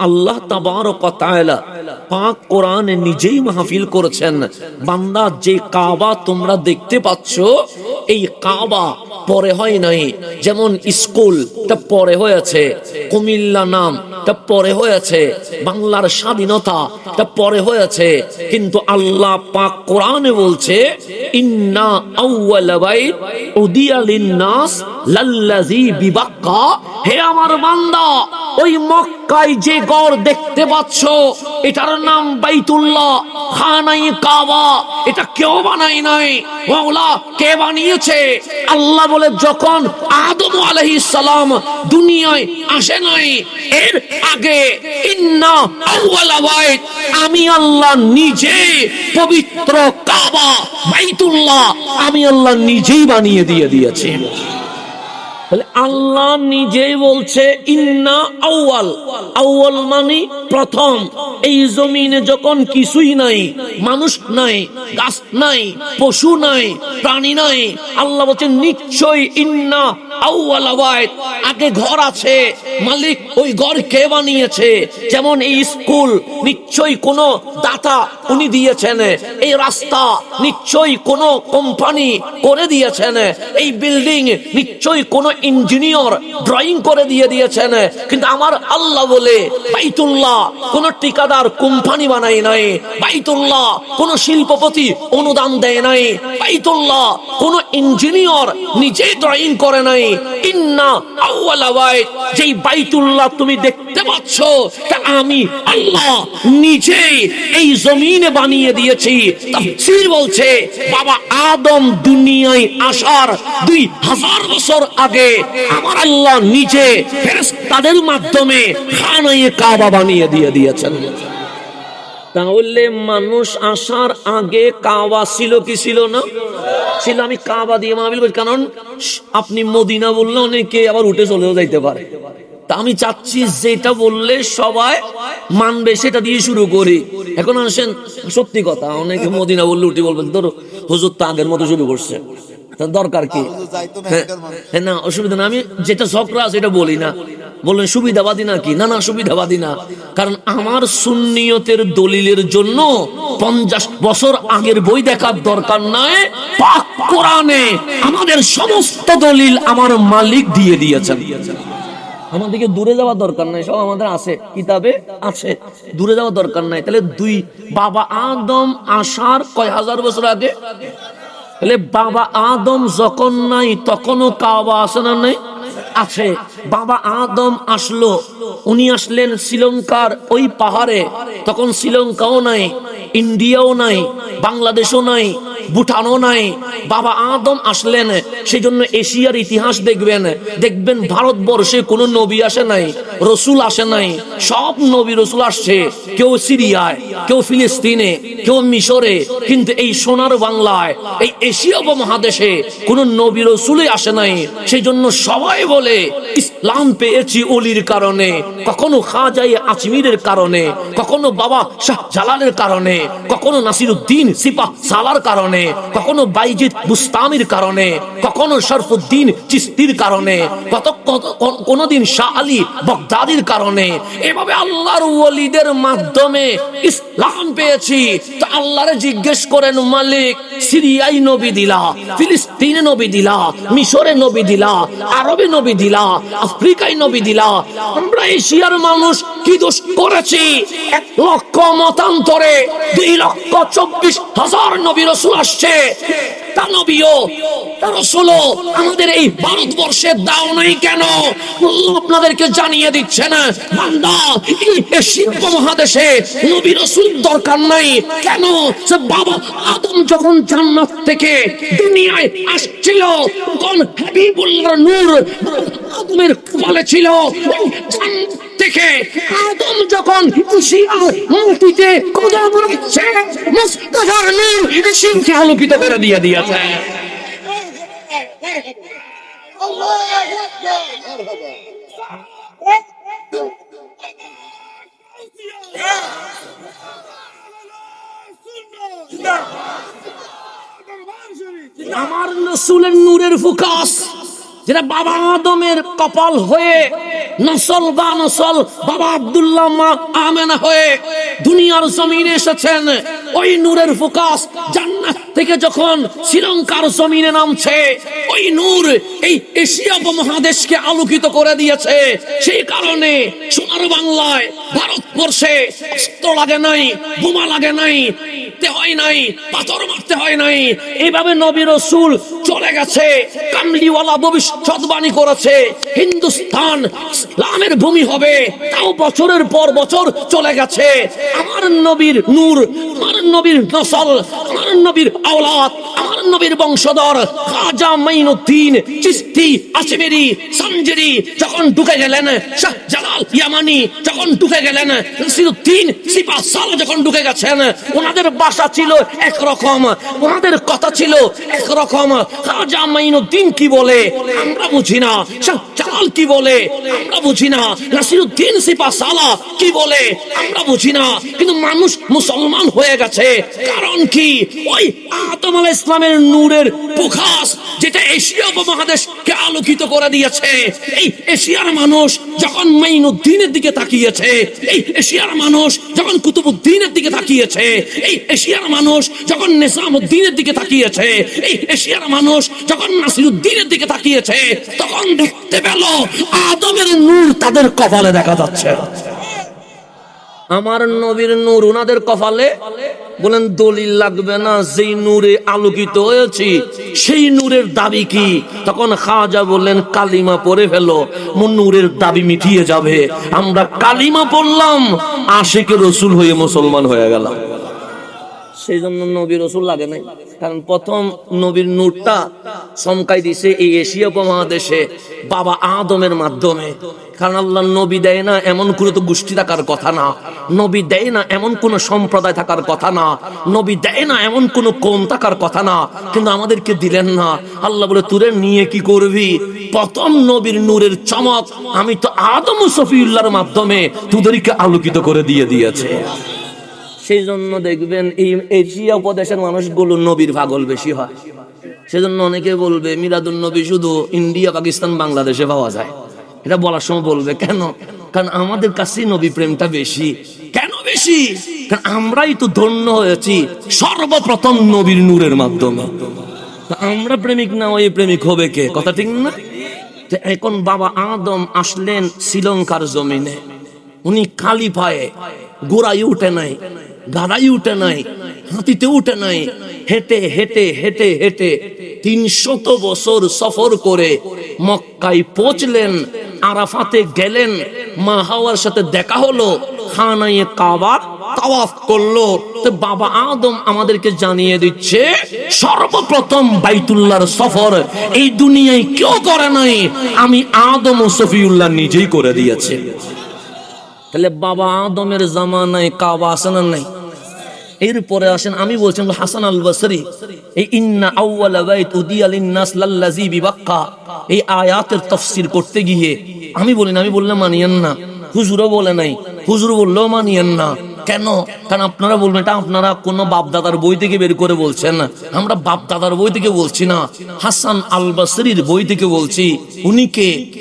আল্লাহ তাবারক ওয়া তাআলা পাক কোরআনে নিজেই মাহফিল করেছেন, বান্দা যে কাবা তোমরা দেখতে পাচ্ছ এই কাবা পরে হয় নাই। যেমন স্কুলটা পরে হয়েছে, কুমিল্লা নামটা পরে হয়েছে, বাংলার স্বাধীনতাটা পরে হয়েছে, কিন্তু আল্লাহ পাক কোরআনে বলছে ইন্না আউওয়ালা বাইত উদিয়া লিন-নাস লাল্লাযী বিবাক্কা। হে আমার বান্দা, ওই মক্কায় যে ঘর দেখতে পাচ্ছ এটার নাম বাইতুল্লাহ, খানাই কাবা। এটা কেউ বানায় নাই, মাওলা কে বানিয়েছে? আল্লাহ বলে যখন আদম আলাইহিস সালাম দুনিয়ায় আসে নাই এর আগে ইন্না আউওয়ালা বাইত, আমি আল্লাহ নিজে পবিত্র কাবা বাইতুল্লাহ আমি আল্লাহ নিজেই বানিয়ে দিয়েছি। তাহলে আল্লাহ নিজেই বলছে ইন্না আউয়াল, আউয়াল মানে প্রথম। এই জমিনে যখন কিছুই নাই, মানুষ নাই, গাছ নাই, পশু নাই, প্রাণী নাই, আল্লাহ বলছেন নিশ্চয়ই ইন্না আউয়াল বাইত, আগে ঘর আছে, মালিক ওই ঘর কে বানিয়েছে? যেমন এই স্কুল নিশ্চয়ই কোনো দাতা উনি দিয়েছেন, এই রাস্তা নিশ্চয়ই কোনো কোম্পানি করে দিয়েছেন, এই বিল্ডিং নিশ্চয়ই কোনো ইঞ্জিনিয়ার ড্রয়িং করে দিয়েছেন। কিন্তু আমার আল্লাহ বলে বাইতুল্লাহ কোন ঠিকাদার কোম্পানি বানায় নাই, বাইতুল্লাহ কোন শিল্পপতি অনুদান দেয় নাই, বাইতুল্লাহ কোন ইঞ্জিনিয়ার নিজে ড্রয়িং করে নাই। ইন্না আউওয়ালা বাইত, যেই বাইতুল্লাহ তুমি দেখতে পাচ্ছ তা আমি আল্লাহ নিজেই এই জমিনে বানিয়ে দিয়েছি। তাফসীর বলছে বাবা আদম দুনিয়ায় আসার 2000 বছর আগে আমার আল্লাহ নিজে ফেরেশতাদের মাধ্যমে খানায়ে কাবা বানিয়ে দিয়েছেন। তাহলে মানুষ আসার আগে কাবা ছিল কি ছিল না? ছিল। আমি কাবা দিয়ে মাহফিল করি কারণ আপনি মদিনা বললে অনেকে আবার উঠে চলেও যাইতে পারে। তা আমি চাচ্ছি যেটা বললে সবাই মানবে সেটা দিয়ে শুরু করি। এখন আসেন, সত্যি কথা, অনেকে মদিনা বললে উঠে বলবেন ধরো হুজুর তো আগের মতো শুরু করছে, দরকার কি? হ্যাঁ না, অসুবিধা না, আমি যেটা ঝগড়া সেটা বলি না। বললেন সুবিধাবাদী নাকি? না না, সুবিধাবাদী না। কারণ আমার সুন্নিয়তের দলিলের জন্য 50 বছর আগের বই দেখার দরকার নাই। পাক কোরআনে আমাদের সমস্ত দলিল আমার মালিক দিয়ে দিয়েছেন। আমাদেরকে দূরে যাওয়ার দরকার নাই, সব আমাদের আছে, কিতাবে আছে, দূরে যাওয়ার দরকার নাই। তাহলে বাবা আদম আসার কয় হাজার বছর আগে? তাহলে বাবা আদম যখন নাই তখনও কাবা আছে না? নাই, আছে। বাবা আদম আসলো, উনি আসলেন শ্রীলঙ্কার ওই পাহাড়ে, তখন শ্রীলঙ্কাও নাই, ইন্ডিয়াও নাই, বাংলাদেশও নাই, ভুটানও নাই। বাবা আদম আসলেন, সেই জন্য এশিয়ার ইতিহাস দেখবেন ভারতবর্ষে কোনো নবী আসে নাই, রসুল আসে নাই। সব নবী রসুল আসছে, কেউ সিরিয়ায়, কেউ ফিলিস্তিনে, কেউ মিশরে, কিন্তু এই সোনার বাংলায়, এই এশিয়া উপমহাদেশে কোনো নবী রসুলই আসে নাই। সেই জন্য সবাই বলে ইসলাম পেয়েছি অলির কারণে, কখনো খাজাই আজমিরের কারণে, কখনো বাবা শাহ জালালের কারণে, কখনো নাসিরউদ্দিন সিপাহ সালার কারণে, কখনো বাইজিদ বুস্তামির কারণে, কখনো শরফুদ্দিন চিশতির কারণে, কোনদিন শাহ আলী বাগদাদির কারণে। এভাবে আল্লাহর ওলিদের মাধ্যমে ইসলাম পেয়েছি। তো আল্লাহরে জিজ্ঞেস করেন, মালিক সিরিয়ায় নবী দিলা, ফিলিস্তিনে নবী দিলা, মিশরে নবী দিলা, আরবে নবী দিলা, আফ্রিকায় নবী দিলা, আমরা এশিয়ার মানুষ কি দোষ করেছি? 1 লক্ষ মতান্তরে 2,24,000 নবী রাসূল আসছে। তা নবীও তা রাসূলও আমাদের এই ভারতবর্ষে দাও নাই কেন? আপনাদেরকে জানিয়ে দিচ্ছেন, বান্দা এই এশিয়া উপমহাদেশে নবী রাসূল দরকার নাই কেন? বাবা আদম যখন জান্নাত থেকে দুনিয়ায় আসছিল তখন হাবিবুল্লাহর নূর আদমের কপালে ছিল। থেকে আদম যখন মাটিতে কদম রাখছে, মুস্তাফার নূর সিংহে আলোকিত করে দিয়েছে। আমার রাসূলের নূরের ফোকাস যেটা বাবা আদমের কপাল হয়ে নসল বা নসল বাবা আব্দুল্লাহ মা আমেনা হয়ে দুনিয়ার জমিনে এসেছেন। ওই নূরের ফোকাস জান্নাত থেকে যখন শ্রীলঙ্কার জমিনে নামছে, ওই নূর এই এশিয়া উপমহাদেশকে আলোকিত করে দিয়েছে। সেই কারণে সোনার বাংলায়, ভারতবর্ষে অস্ত্র লাগে নাই, বোমা লাগে নাই, হয় নাই, পাথর মারতে হয় নাই। এইভাবে নবী রাসূল চলে গেছে। কামলিওয়ালা ভবিষ্যৎবাণী করেছে হিন্দুস্তান ইসলামের ভূমি হবে, তাও বছরের পর বছর চলে গেছে। আমার নবীর নূর, আমার নবীর নসল, আমার নবীর আওলাদ, আমার নবীর বংশধর খাজা মাইনুদ্দিন চিশতি আজমেরি সানজেরি যখন ঢুকে গেলেন, শাহ জালাল ইয়ামানি যখন ঢুকে গেলেন, নাসিরউদ্দিন সিপাহ সালাহ যখন ঢুকে গেছেন, ওনাদের ভাষা ছিল একরকম, ওনাদের কথা ছিল একরকম। খাজা মাইনুদ্দিন কি বলে আমরা বুঝি না, শাহ জালাল কি বলে আমরা বুঝি না, নাসিরউদ্দিন সিপাহ সালাহ কি বলে আমরা বুঝি না, কিন্তু মানুষ মুসলমান হয়ে গেছে। কারণ কি? ওই আদম আলাইহিস সালামের নূরের প্রকাশ যেটা এশিয়া উপমহাদেশকে আলোকিত করে দিয়েছে। এই এশিয়ার মানুষ যখন মাইনুদ্দিনের দিকে তাকিয়েছে, এই এশিয়ার মানুষ যখন কুতুবউদ্দিনের দিকে তাকিয়েছে, এই এশিয়ার মানুষ যখন নিজামউদ্দিনের দিকে তাকিয়েছে, এই এশিয়ার মানুষ যখন নাসিরউদ্দিনের দিকে তাকিয়েছে, তখন দেখতে পেল আদমের নূর তাদের কপালে দেখা যাচ্ছে। আমার নবীর নূর ওনাদের কপালে। বলেন দলিল লাগবে না, যেই নূরে আলোকিত হয়েছি সেই নূরের দাবি কি? তখন খাজা বললেন কালিমা পড়ে ফেলো, নূরের দাবি মিটিয়ে যাবে। আমরা কালিমা পড়লাম, আশিকে রসুল হয়ে মুসলমান হয়ে গেলাম। সেই জন্য নবী রসুল লাগে নাই, কারণ প্রথম নবীর নূরটা চমকাই দিছে এই এশিয়া উপমহাদেশে বাবা আদমের মাধ্যমে। কারণ আল্লাহ নবী দেয় না এমন কোন তো গোষ্ঠী থাকার কথা না, নবী দেয় না এমন কোন সম্প্রদায় থাকার কথা না, নবী দেয় না এমন কোন কওম থাকার কথা না, কিন্তু আমাদেরকে দিলেন না। আল্লাহ বলে তোরে নিয়ে কি করবি? প্রথম নবীর নূরের চমক আমি তো আদম ও সফিউল্লাহর মাধ্যমে তোদেরকে আলোকিত করে দিয়েছে। সেই জন্য দেখবেন এই এশিয়া উপদেশের মানুষগুলো নবীর পাগল বেশি হয়। সেজন্য অনেকে বলবে মিলাদুন নবী শুধু ইন্ডিয়া, পাকিস্তান, বাংলাদেশে পাওয়া যায়। এটা বলার সময় বলবে কেন? কারণ আমাদের কাছে নবী প্রেমটা বেশি। কেন বেশি? কারণ আমরাই তো ধন্য হয়েছি সর্বপ্রথম নবীর নূরের মাধ্যমে। আমরা প্রেমিক না ওই প্রেমিক হবে কে? কথা ঠিক না? এখন বাবা আদম আসলেন শ্রীলঙ্কার জমিনে, উনি খালি পায়ে, গোড়াই উঠে নাই, গাড়াই উঠে নাই, হাতিতে উঠে নাই, হেঁটে হেঁটে হেঁটে হেঁটে 300 বছর সফর করে মক্কায় পৌঁছলেন। আরাফাতে গেলেন, মা হাওয়ার সাথে দেখা হলো, খানায়ে কাবা তাওয়াফ করলো। তো বাবা আদম আমাদেরকে জানিয়ে দিচ্ছে সর্বপ্রথম বাইতুল্লাহর সফর এই দুনিয়ায় কেউ করে নাই, আমি আদম ও সফিউল্লাহ নিজেই করে দিয়েছে। তাহলে বাবা আদমের জামানায় কাবা আছে না নাই? এরপরে আসেন, আমি বলছেন হাসান আল বসরি এই ইন্না আউওয়ালা বাইত উদিয়া লিন-নাস লাল্লাযী বিবাক্কা এই আয়াতের তাফসীর করতে গিয়ে আমি বললাম মানিয়েন না, হুজুরও বলে নাই, হুজুর বললেও মানিয়েন না। কেন? কারণ আপনারা বলবেন এটা আপনারা কোন বাপ দাদার বই থেকে বের করে বলছেন না। আমরা বাপ দাদার বই থেকে বলছি না, হাসান আল বসরির বই থেকে বলছি।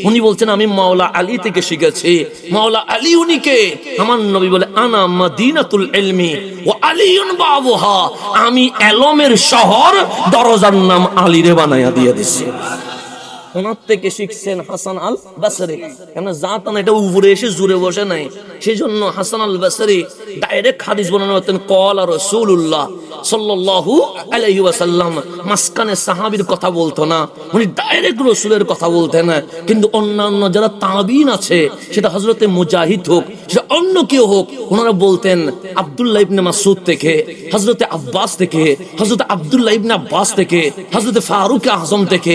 উনি বলছেন আমি মাওলা আলী থেকে শিখেছি। মাওলা আলী উনি কে? আমার নবী বলে আনা মাদিনাতুল ইলমি ওয়া আলিয়ুন বাবুহা, আমি এলমের শহর, দরজার নাম আলীরে বানায়া দিয়ে দিছি। ওনার থেকে শিখছেন হাসান আল বসরি। কেন জাতান এটা উপরে এসে জুড়ে বসে নাই, সেই জন্য হাসান আল বসরি ডাইরেক্ট হাদিস বর্ণনা করতেন ক্বালা রাসূলুল্লাহ সাল্লাল্লাহু আলাইহি ওয়াসাল্লাম। মাসকানে সাহাবীর কথা বলতো না, উনি ডাইরেক্ট রাসূলের কথা বলতেন। কিন্তু অন্যান্য যারা তাবিঈন আছে, সেটা হযরতে মুজাহিদ হোক, সেটা অন্য কেউ হোক, ওনারা বলতেন আব্দুল্লাহ ইবনে মাসউদ থেকে, হযরতে আব্বাস থেকে, হযরতে আব্দুল্লাহ ইবনে আব্বাস থেকে, হযরতে ফারুক আযম থেকে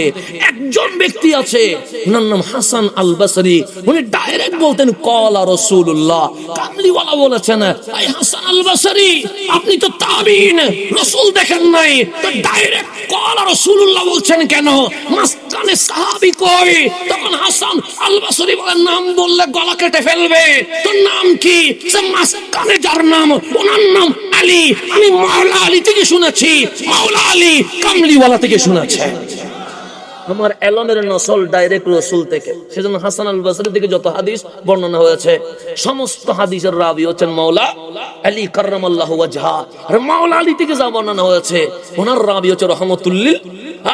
একজন ব্যক্তি আছে, ওনার নাম হাসান আল বসরি। উনি ডাইরেক্ট বলতেন ক্বালা রাসূলুল্লাহ। কামলিওয়ালা বলেছেন এই হাসান আল বসরি আপনি তো তাবিঈন, রাসূল দেখেন নাই, তো ডাইরেক্ট ক্বালা রাসূলুল্লাহ বলছেন কেন? মাসকানে সাহাবী কই? তখন হাসান আল বসরি বলেন নাম বললে গলা কেটে ফেলবে। তো নাম কি? সে মাসকানে যার নাম, ওনার নাম আলী। আমি মাওলা আলী থেকে শুনেছি, মাওলা আলী কামলিওয়ালা থেকে শুনেছে। আমার এলমের নসল ডাইরেক্ট রসুল থেকে। সেজন্য হাসান আল বসরি থেকে যত হাদিস বর্ণনা হয়েছে সমস্ত হাদিসের রাবি হচ্ছেন মাওলা আলী কাররামাল্লাহু ওয়াজহা। আর মাওলা আলী থেকে যা বর্ণনা হয়েছে ওনার রাবি হচ্ছে রহমাতুল্লিল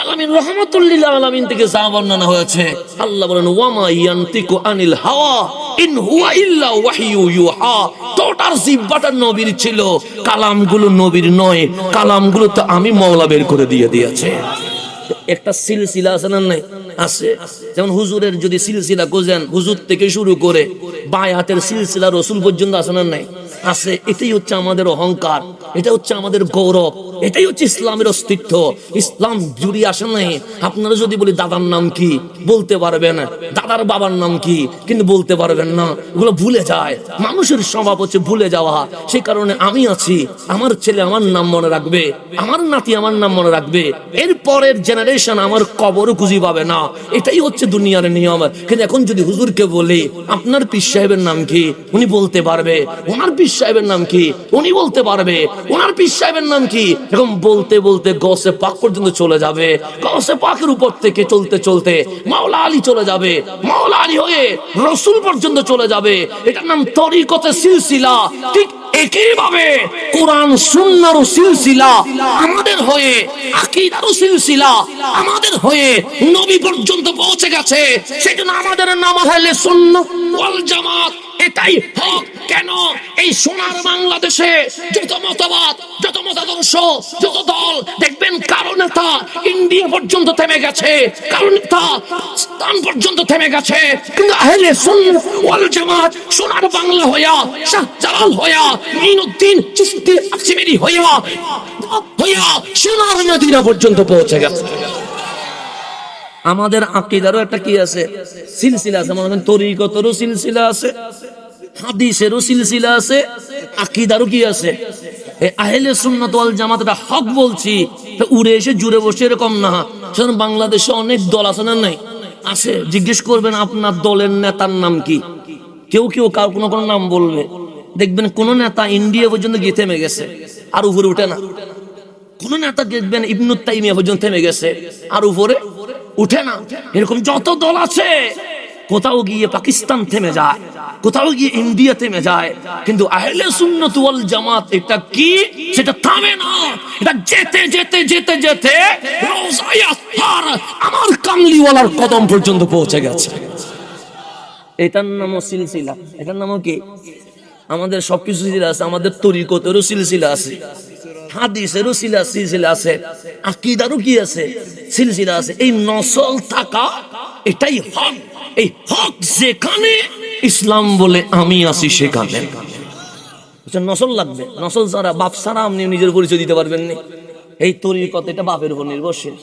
আলামিন। রহমাতুল্লিল আলামিন থেকে যা বর্ণনা হয়েছে আল্লাহ বলেন ওয়ামা ইয়ানতিকু আনিল হাওয়া ইন হুয়া ইল্লা ওয়াহয়ু ইউহা। টোটাল জিহ্বাটা নবীর ছিল, কালামগুলো নবীর নয়, কালামগুলো তো আমি মাওলা বের করে দিয়েছে। একটা সিলসিলা আছে না নাই? আছে। যেমন হুজুরের যদি সিলসিলা খোঁজেন, হুজুর থেকে শুরু করে বায়াতের সিলসিলা রসুল পর্যন্ত আছে না নাই? আছে। এটাই হচ্ছে আমাদের অহংকার, এটা হচ্ছে আমাদের গৌরব, এটাই হচ্ছে ইসলামের অস্তিত্ব। ইসলাম জুড়ে আসে নাই। আপনারা যদি বলি দাদার নাম কি, বলতে পারবেন, দাদার বাবার নাম কি, কিন্তু বলতে পারবেন না। এগুলো ভুলে যায়। মানুষের স্বভাব হচ্ছে ভুলে যাওয়া। সেই কারণে আমি আছি, আমার ছেলে আমার নাম মনে রাখবে, আমার নাতি আমার নাম মনে রাখবে, এর পরের জেনারেশন আমার কবরও খুঁজে পাবে না। এটাই হচ্ছে দুনিয়ার নিয়ম। কিন্তু এখন যদি হুজুরকে বলি আপনার পীর সাহেবের নাম কি, উনি বলতে পারবে। ওনার পীর সাহেবের নাম কি, উনি বলতে পারবে। ওনার পীর সাহেবের নাম কি, এখন বলতে বলতে গৌসে পাক পর্যন্ত চলে যাবে। গৌসে পাকের উপর থেকে চলতে চলতে মাওলা আলী চলে যাবে, মাওলা আলী হয়ে রসুল পর্যন্ত চলে যাবে। এটার নাম তরিকতে সিলসিলা। ঠিক একইভাবে কোরআন সুন্নাহর সিলসিলা আমাদের হয়ে, আকীদারও সিলসিলা আমাদের হয়ে নবী পর্যন্ত পৌঁছে গেছে। সেজন্য আমাদের নাম আহলে সুন্নাহ ওয়াল জামাত। এটাই হক। কেন এই সোনার বাংলাদেশে যত মতবাদ, যত মতাদর্শ, যত দল দেখবেন, কারো নেতা ইন্ডিয়া পর্যন্ত থেমে গেছে, কারো নেতা পাকিস্তান পর্যন্ত থেমে গেছে, কিন্তু আহলে সুন্নাহ ওয়াল জামাত সোনার বাংলা হইয়া, শাহজালাল হইয়া, মুঈনুদ্দিন চিশতি আকশিমেরি হইয়া সোনার মদিনা পর্যন্ত পৌঁছে গেছে। আমাদের আকীদারও একটা কি আছে, সিলসিলা আছে। মনে করেন তরিকতেরও সিলসিলা আছে, হাদিসেরও সিলসিলা আছে, আকীদারও কি আছে। এই আহলে সুন্নাত ওয়াল জামাত এটা হক বলছি, উড়ে এসে জুড়ে বসে এরকম না। কারণ বাংলাদেশে অনেক দল আছে না নাই? আছে। জিজ্ঞেস করবেন আপনার দলের নেতার নাম কি, কেউ কেউ কার কোনো কোনো নাম বলবে। দেখবেন কোন নেতা ইন্ডিয়া পর্যন্ত গিয়ে থেমে গেছে, আর উপরে উঠে না। কোন নেতা দেখবেন ইবনে তাইমিয়া পর্যন্ত থেমে গেছে, আর উপরে উঠে না। এরকম যত দল আছে, কোথাও গিয়ে পাকিস্তান থেমে যায়, কোথাও গিয়ে ইন্ডিয়া থেমে যায়, কিন্তু আহলে সুন্নাত ওয়াল জামাত এটা কি, সেটা থামে না। এটা যেতে যেতে যেতে যেতে রওজায়ে আতহার আমার কামলিওয়ালার কদম পর্যন্ত পৌঁছে গেছে। এটার নামও সিলসিলা। এটার নামও কি? আমাদের সবকিছু সিলসিলা আছে। আমাদের তরিকতেরও সিলসিলা আছে, হাদিসেরও সিলসিলা আছে, আকীদারও কি আছে, সিলসিলা আছে। এই নসল থাকা এটাই হক। এই হক যেখানে, ইসলাম বলে আমি আছি সেখানে। নসল লাগবে। নসল ছাড়া, বাপ ছাড়া আপনি নিজের পরিচয় দিতে পারবেন না। এই তরিকত এটা বাপের উপর নির্ভরশীল,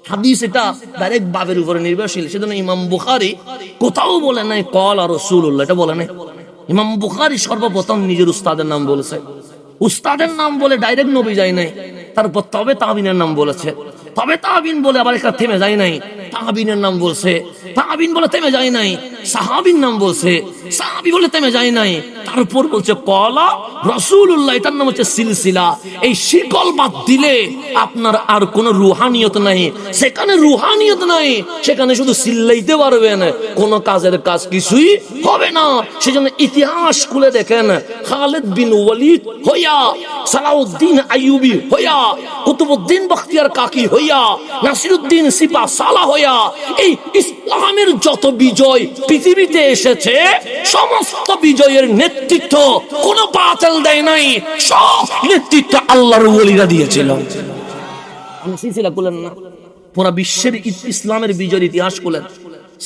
হাদিস এটা ডাইরেক্ট বাপের উপরে নির্ভরশীল। সেজন্য ইমাম বুখারী কোথাও বলে নাই ক্বালা রাসূলুল্লাহ, এটা বলে নাই। ইমাম বুখারী সর্বপ্রথম নিজের উস্তাদের নাম বলেছে। উস্তাদের নাম বলে ডাইরেক্ট নবী যায় নাই, তারপর তবে তাবিনের নাম বলেছে। তবে তাবিন বলে আবার একটা থেমে যায় নাই, তাবিনের নাম বলছে। তাবিন বলে থেমে যায় নাই, সাহাবীর নাম বলছে। সাহাবী বলে থেমে যায় নাই, তারপর বলছে ক্বালা রাসূলুল্লাহ। এটার নাম হচ্ছে সিলসিলা। এই শিকল বাদ দিলে আপনার আর কোনো রুহানিয়ত নাই। সেখানে রুহানিয়ত নাই, সেখানে শুধু চিল্লাইতে পারবেন, কোন কাজের কাজ কিছুই হবে না। সেজন্য ইতিহাস খুলে দেখেন, খালিদ বিন ওয়ালিদ হইয়া, সালাউদ্দিন আইয়ুবী হইয়া, কুতুবউদ্দিন বখতিয়ার কাকি হইয়া, নাসিরউদ্দিন সিপা সালাহ হইয়া, এই ইসলামের যত বিজয় পৃথিবীতে এসেছে, সমস্ত বিজয়ের নেতৃত্ব কোন বাতিল দেয় নাই, সব নেতৃত্ব আল্লাহর ওলিরা দিয়েছিল। আমি সিলসিলা খুলেন না, পুরো বিশ্বের ইসলামের বিজয়ের ইতিহাস খুলেন।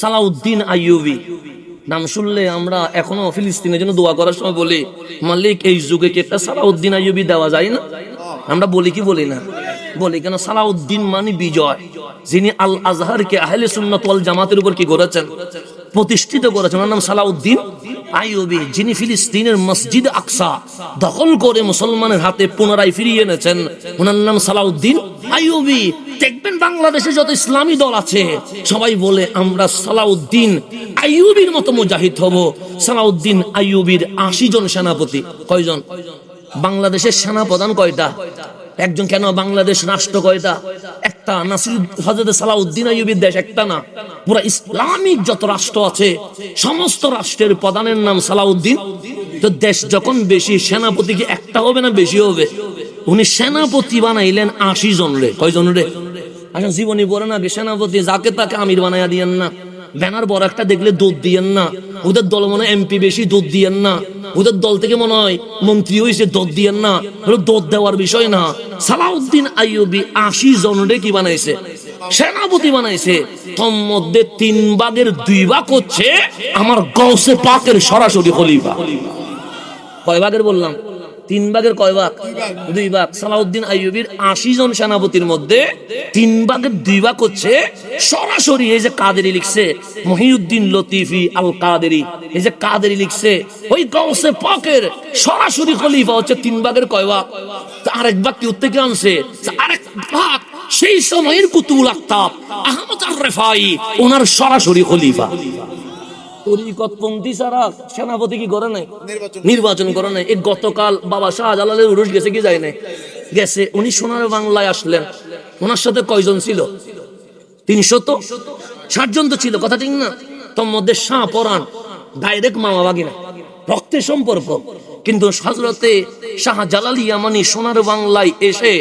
সালাউদ্দিন আইয়ুবী নাম শুনলে আমরা এখনো ফিলিস্তিনের জন্য দোয়া করার সময় বলি, মালিক এই যুগে কি একটা সালাউদ্দিন আইয়ুবী দেওয়া যায় না? আমরা বলি কি বলি না? বলি কেন? সালাউদ্দিন মানে বিজয়, যিনি আল আজহারকে আহলে সুন্নাত ওয়াল জামাতের উপর কি করেছেন, প্রতিষ্ঠিত করেছেন। ওনার নাম সালাউদ্দিন আইয়ুবী, যিনি ফিলিস্তিনের মসজিদ আকসা দখল করে মুসলমানের হাতে পুনরায় ফিরিয়ে এনেছেন। ওনার নাম সালাউদ্দিন আইয়ুবী। দেখবেন বাংলাদেশে যত ইসলামী দল আছে সবাই বলে আমরা সালাউদ্দিন আইয়ুবীর মতো মুজাহিদ হব। সালাউদ্দিন আইয়ুবীর 80 জন সেনাপতি। কয়জন? বাংলাদেশের সেনাপ্রধান কয়টা? একজন। কেন? বাংলাদেশ রাষ্ট্র কয়টা? একটা নাসির হযরত সালাউদ্দিন আইয়ুবীর দেশ একটা না, পুরো ইসলামিক যত রাষ্ট্র আছে সমস্ত রাষ্ট্রের প্রধানের নাম সালাউদ্দিন। তো দেশ যখন বেশি, সেনাপতি কি একটা হবে না বেশি হবে? উনি সেনাপতি বানাইলেন 80 জন রে। কয়জন রে? আচ্ছা, জীবনী পড়ে না সেনাপতি যাকে তাকে আমির বানাইয়া দিয়েন না, ব্যানার বড় একটা দেখলে দৌড় দিয়েন না, ওদের দল মনে হয় এমপি বেশি দৌড় দিয়েন না, ওদের দল থেকে মনে হয় মন্ত্রী হয়েছে দৌড় দিয়েন না, দৌড় দেওয়ার বিষয় না। সালাউদ্দিন আইয়ুবী 80 জন রে কি বানাইছে? সেনাপতি বানাইছে। তোর মধ্যে 3 ভাগের 2 ভাগ হচ্ছে আমার গৌসে পাকের সরাসরি খলিফা। কয় ভাগের বললাম? 3 ভাগের কয় ভাগ? 2 ভাগ। সালাউদ্দিন আইয়ুবীর 80 জন সেনাপতির মধ্যে 3 ভাগের 2 ভাগ হচ্ছে সরাসরি। এই যে কাদেরি লিখছে, মহিউদ্দিন লতিফি আল কাদেরি, এই যে কাদেরি লিখছে, ওই গাউসে পাকের সরাসরি খলিফা হচ্ছে 3 ভাগের কয় ভাগ? আরেক ভাগ কি থেকে আনছে? আরেক ভাগ সেই সময়ের কুতুবুল আকতাব আহমদ আর রেফাই, ওনার সরাসরি খলিফা। তরিকতপন্থী ছাড়া সেনাপতি কি করে নাই? নির্বাচন করে নাই। এই গতকাল বাবা শাহজালালের উরুস গেছে কি যায় নাই? গেছে। উনি সোনার বাংলায় আসলেন, ওনার সাথে কয়জন ছিল? 360 জন তো ছিল, কথা ঠিক না? তোর মধ্যে শাহ পরান ডাইরেক্ট মামা বাগিনা, রক্তের সম্পর্ক। কিন্তু হযরতে শাহজালাল ইয়ামানি সোনার বাংলায় এসে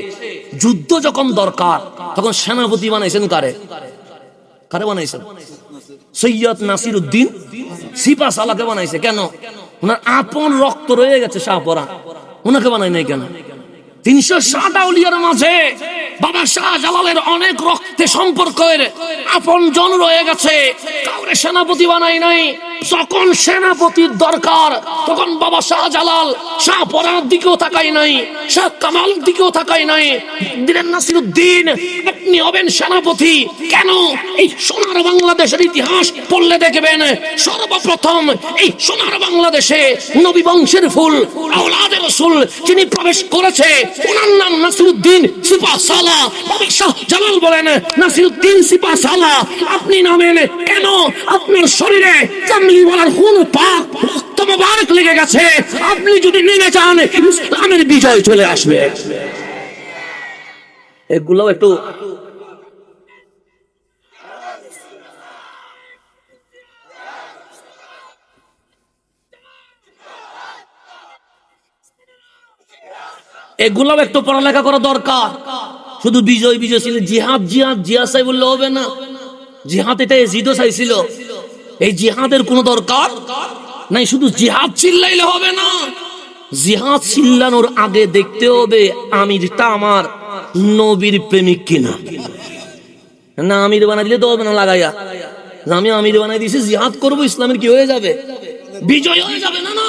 যুদ্ধ যখন দরকার তখন সেনাপতি বানাইছেন কারে? কারে বানাইছেন? সৈয়দ নাসির উদ্দিন সিপা সালাকে বানাইছে। কেন? ওনার আপন রক্ত রয়ে গেছে শাহপরান, ওনাকে বানাই নাই কেন? 360 আউলিয়ার মাঝে বাবা শাহজালালের অনেক রক্তে সম্পর্কের আপন জন রয়ে গেছে, কাউরে সেনাপতি বানাই নাই। যখন সেনাপতির দরকার তখন বাবা শাহজালাল শাহপরানের দিকেও তাকাই নাই, শাহ কামাল দিকেও তাকাই নাই, দিলেন নাসিরউদ্দিন আপনি হবেন সেনাপতি। কেন? এই সোনার বাংলাদেশের ইতিহাস পড়লে দেখবেন সর্বপ্রথম এই সোনার বাংলাদেশে নবী বংশের ফুল আওলাদে রাসূল যিনি প্রবেশ করেছে ওনার নাম নাসিরউদ্দিন সিপাহ সালাহ। বাবা শাহজালাল বলেন, নাসিরউদ্দিন সিপাহ সালাহ আপনি নামেন কেন? আপনার শরীরে কামলিওয়ালার খুন পাক রক্ত মোবারক লেগে গেছে, আপনি যদি নেমে যান ইসলামের বিজয় চলে আসবে। এগুলো একটু এগুলো একটু পড়ালেখা করা দরকার। শুধু বিজয় বিজয় ছিল, জিহাদ জিহাদ জিহাদ চাই বললে হবে না। জিহাদ এটা এজিদও চাইছিল, এই জিহাদের কোনো দরকার নাই। শুধু জিহাদ চিল্লাইলে হবে না, জিহাদ চিল্লানোর আগে দেখতে হবে আমিরটা আমার নবীর প্রেমিক কিনা। না আমির বানাই দিলে তো হবে না, লাগাইয়া আমি আমির বানাই দিয়েছি জিহাদ করবো ইসলামের কি হয়ে যাবে? বিজয় হয়ে যাবে না। না,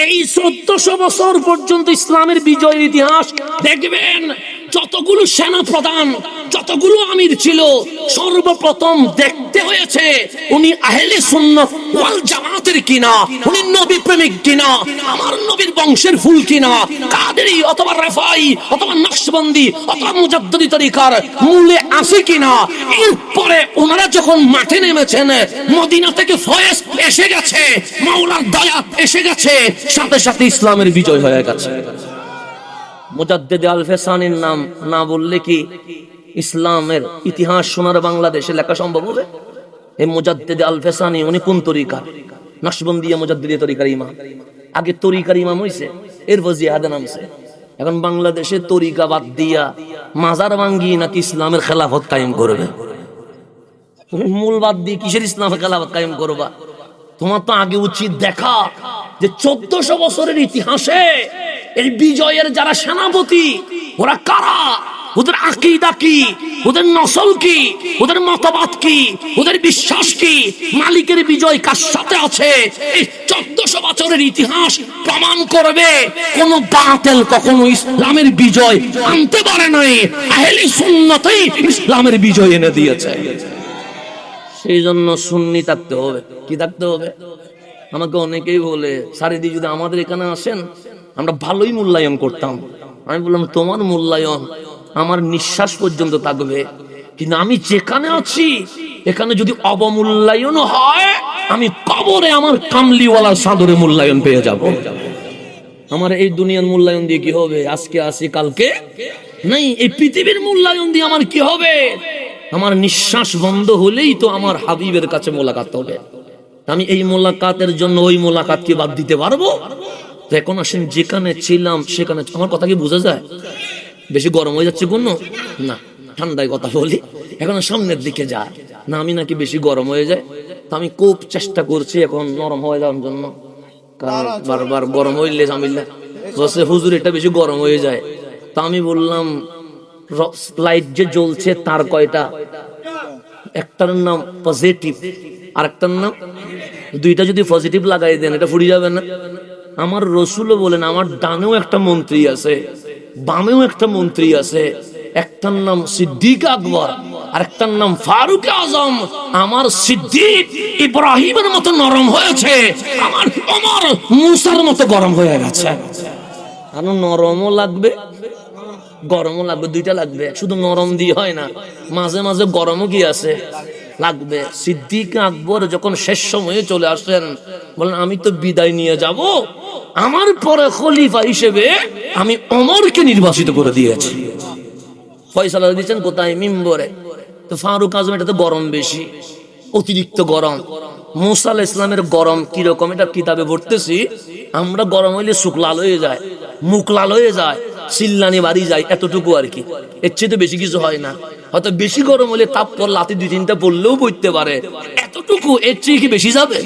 এই 1400 বছর পর্যন্ত ইসলামের বিজয়ের ইতিহাস দেখবেন যতগুলো সেনা প্রধান যতগুলো আমির ছিল সর্বপ্রথম দেখতে হয়েছে উনি আহলে সুন্নাত ওয়াল জামাতের কিনা, উনি নবী প্রেমিক কিনা, আমার নবীর বংশের ফুল কিনা, কাদেরি অথবা রেফাই অথবা নকশবন্দি অথবা মুজাদ্দিদি তরিকার মূলে আছে কিনা। এরপরে ওনারা যখন মাঠে নেমেছেন, মদিনা থেকে ফয়েজ এসে গেছে, মাওলার দয়া এসে গেছে, সাথে সাথে ইসলামের বিজয় হয়ে গেছে। মুজাদ্দিদ আল ফেসানির নাম না বললে কি ইসলামের ইতিহাস সোনার বাংলাদেশে লেখা সম্ভব হবে? এই মুজাদ্দিদ আল ফেসানি উনি কোন তরিকার? নকশবন্দিয়া মুজাদ্দিদি তরিকার ইমাম। আগে তরিকার ইমাম হইছে, এরপর জিহাদে নামছে। এখন বাংলাদেশে তরিকা বাদ দিয়া মাজার ভাঙ্গি নাকি ইসলামের খেলাফত কায়েম করবে? মূল বাদ দিয়ে কিসের ইসলামের খেলাফত কায়েম করবা? তোমার তো আগে উচিত দেখা যে 1400 বছরের ইতিহাসে এই বিজয়ের যারা সেনাপতি ওরা কারা, ওদের আকীদা কি, ওদের নসল কি, ওদের মতবাদ কি, ওদের বিশ্বাস কি, মালিকের বিজয় কার সাথে আছে। এই 1400 বছরের ইতিহাস প্রমাণ করবে কোন বাতিল কখনো ইসলামের বিজয় আনতে পারে নাই, আহলে সুন্নাতই ইসলামের বিজয় এনে দিয়েছে। সেই জন্য সুন্নি থাকতে হবে। কি থাকতে হবে? আমাকে অনেকেই বলে সারিদি যদি আমাদের এখানে আসেন আমরা ভালোই মূল্যায়ন করতাম। আমি বললাম তোমার মূল্যায়ন আমার নিঃশ্বাস পর্যন্ত থাকবে, কিন্তু আমি যেখানে আছি এখানে যদি অবমূল্যায়ন হয় আমি কবরে আমার কামলিওয়ালার সাদরে মূল্যায়ন পেয়ে যাব। আমার এই দুনিয়ার মূল্যায়ন দিয়ে কি হবে? আজকে আসি কালকে নাই, এই পৃথিবীর মূল্যায়ন দিয়ে আমার কি হবে? আমার নিঃশ্বাস বন্ধ হলেই তো আমার হাবিবের কাছে মোলাকাত হবে। আমি এই মোলাকাতের জন্য ওই মোলাকাতকে বাদ দিতে পারবো? তো এখন আসেন, যেখানে ছিলাম সেখানে, আমার কথা কি বোঝা যায়? বেশি গরম হয়ে যাচ্ছে কোন না, ঠান্ডায় কথা বলি। এখন সামনের দিকে যায় না, আমি নাকি বেশি গরম হয়ে যায়। তো আমি খুব চেষ্টা করছি এখন নরম হয়ে যাওয়ার জন্য, কারণ বারবার গরম হইলে জামিল্লা বসে হুজুর এটা বেশি গরম হয়ে যায়। তা আমি বললাম, লাইট যে জ্বলছে তার কয়টা? একটার নাম পজিটিভ আর একটার নাম, দুইটা যদি পজিটিভ লাগাই দেন এটা ফুরিয়ে যাবে না? আমার রসুলও বলেন, আমার ডানেও একটা মন্ত্রী আছে, বামেও একটা মন্ত্রী আছে, একটার নাম সিদ্দিক আকবর আর একটার নাম ফারুক আজম। আমার সিদ্দিক ইব্রাহিমের মতো নরম হয়েছে, আমার ওমর মুসার মতো গরম হয়ে গেছে। আর নরমও লাগবে গরমও লাগবে, দুইটা লাগবে, শুধু নরম দিয়ে হয় না, মাঝে মাঝে গরমও কি আছে লাগবে। সিদ্দিক আকবর যখন শেষ সময়ে চলে আসেন, বলেন আমি তো বিদায় নিয়ে যাব, আমার পরে খলিফা হিসেবে আমি ওমরকে নির্বাচিত করে দিয়েছি। ফয়সালা দিয়েছেন কোথায়? মিম্বরে। তো ফারুক আজম এটা তো গরম বেশি, অতিরিক্ত গরম। মুসা আলাইহিস সালামের গরম কিরকম এটা কিতাবে পড়তেছি, আমরা গরম হইলে চোখ লাল হয়ে যায়, মুখ লাল হয়ে যায়, চিল্লানি বাড়ি যায়, এতটুকু আর কি, এর চেয়ে তো বেশি কিছু হয় না। হয়তো বেশি গরম হলে তাপ পর লাতি দুই তিনটা পড়লেও বইতে পারে, এতটুকু, এর চেয়ে কি বেশি যাবে?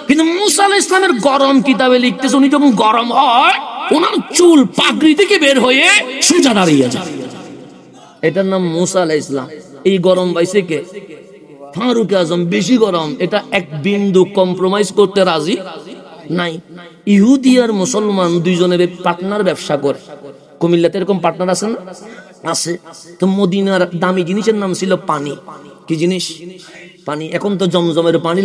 কিন্তু মুসা আলাইহিস সালামের গরম কিতাবে লিখতেছে, উনি যখন গরম হয় ওনার চুল পাগড়ি থেকে বের হয়ে সোজা দাঁড়িয়ে যায়। এটার নাম মুসা আলাইহিস সালাম। এই গরম পাইছে কে? ফারুক আজম। বেশি গরম, এটা এক বিন্দু কম্প্রোমাইজ করতে রাজি নাই। ইহুদি আর মুসলমান দুইজনের পার্টনার ব্যবসা করে। কুমিল্লাতে এরকম পার্টনার আছে না? আছে। তো মদিনার দামি জিনিসের নাম ছিল পানি। কি জিনিস? পানি। এখন তো জমজমের পানি